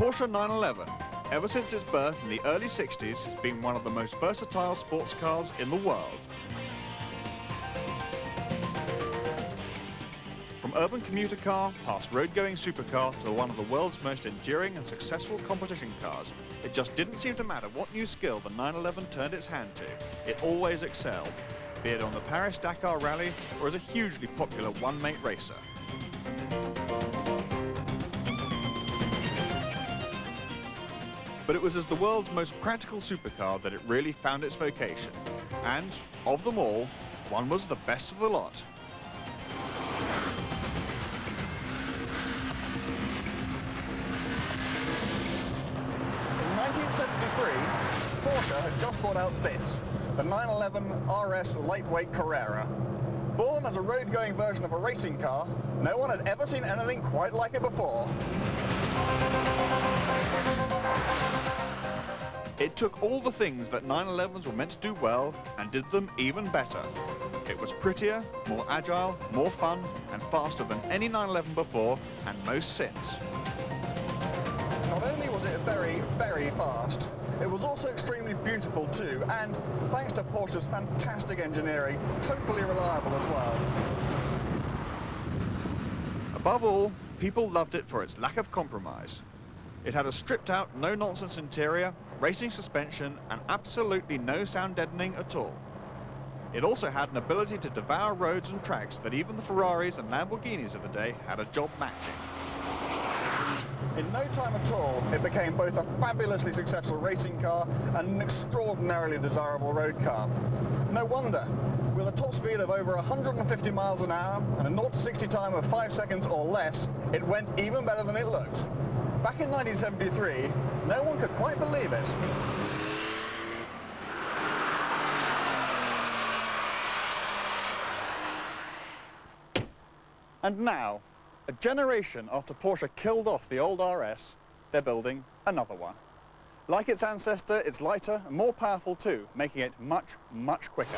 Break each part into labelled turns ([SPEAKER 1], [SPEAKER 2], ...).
[SPEAKER 1] Porsche 911, ever since its birth in the early 60s, has been one of the most versatile sports cars in the world. From urban commuter car, past road-going supercar, to one of the world's most enduring and successful competition cars, it just didn't seem to matter what new skill the 911 turned its hand to. It always excelled, be it on the Paris-Dakar Rally or as a hugely popular one-mate racer. But it was as the world's most practical supercar that it really found its vocation. And, of them all, one was the best of the lot.
[SPEAKER 2] In 1973, Porsche had just brought out this, the 911 RS lightweight Carrera. Born as a road-going version of a racing car, no one had ever seen anything quite like it before.
[SPEAKER 1] It took all the things that 911s were meant to do well and did them even better. It was prettier, more agile, more fun and faster than any 911 before and most since.
[SPEAKER 2] Not only was it very, very fast, it was also extremely beautiful too, and thanks to Porsche's fantastic engineering, totally reliable as well.
[SPEAKER 1] Above all, people loved it for its lack of compromise. It had a stripped-out, no-nonsense interior, racing suspension, and absolutely no sound deadening at all. It also had an ability to devour roads and tracks that even the Ferraris and Lamborghinis of the day had a job matching.
[SPEAKER 2] In no time at all, it became both a fabulously successful racing car and an extraordinarily desirable road car. No wonder. With a top speed of over 150 miles an hour and a 0 to 60 time of 5 seconds or less, it went even better than it looked. Back in 1973, no one could quite believe it. And now, a generation after Porsche killed off the old RS, they're building another one. Like its ancestor, it's lighter and more powerful too, making it much, much quicker.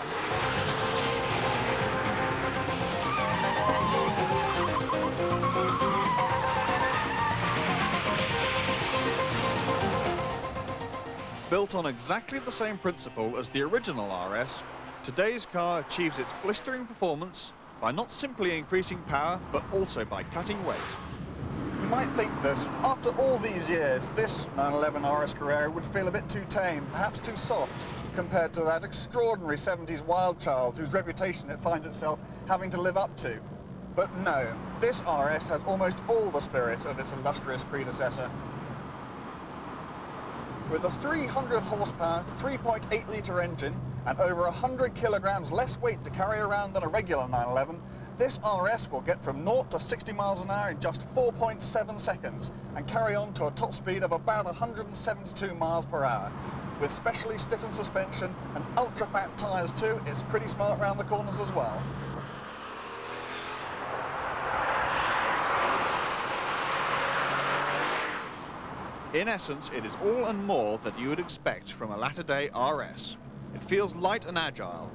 [SPEAKER 1] Built on exactly the same principle as the original RS, today's car achieves its blistering performance by not simply increasing power, but also by cutting weight.
[SPEAKER 2] You might think that after all these years, this 911 RS Carrera would feel a bit too tame, perhaps too soft, compared to that extraordinary 70s wild child whose reputation it finds itself having to live up to. But no, this RS has almost all the spirit of its illustrious predecessor. With a 300 horsepower, 3.8-litre engine and over 100 kilograms less weight to carry around than a regular 911, this RS will get from 0 to 60 miles an hour in just 4.7 seconds and carry on to a top speed of about 172 miles per hour. With specially stiffened suspension and ultra-fat tyres too, it's pretty smart round the corners as well.
[SPEAKER 1] In essence, it is all and more that you would expect from a latter-day RS. It feels light and agile,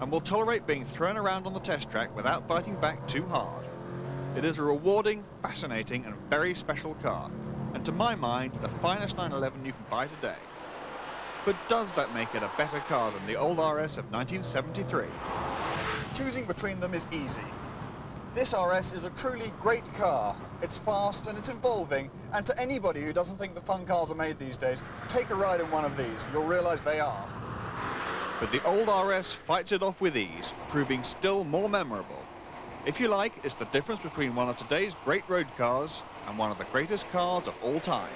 [SPEAKER 1] and will tolerate being thrown around on the test track without biting back too hard. It is a rewarding, fascinating, and very special car, and to my mind, the finest 911 you can buy today. But does that make it a better car than the old RS of 1973?
[SPEAKER 2] Choosing between them is easy. This RS is a truly great car. It's fast and it's involving, and to anybody who doesn't think that fun cars are made these days, take a ride in one of these. You'll realise they are.
[SPEAKER 1] But the old RS fights it off with ease, proving still more memorable. If you like, it's the difference between one of today's great road cars and one of the greatest cars of all time.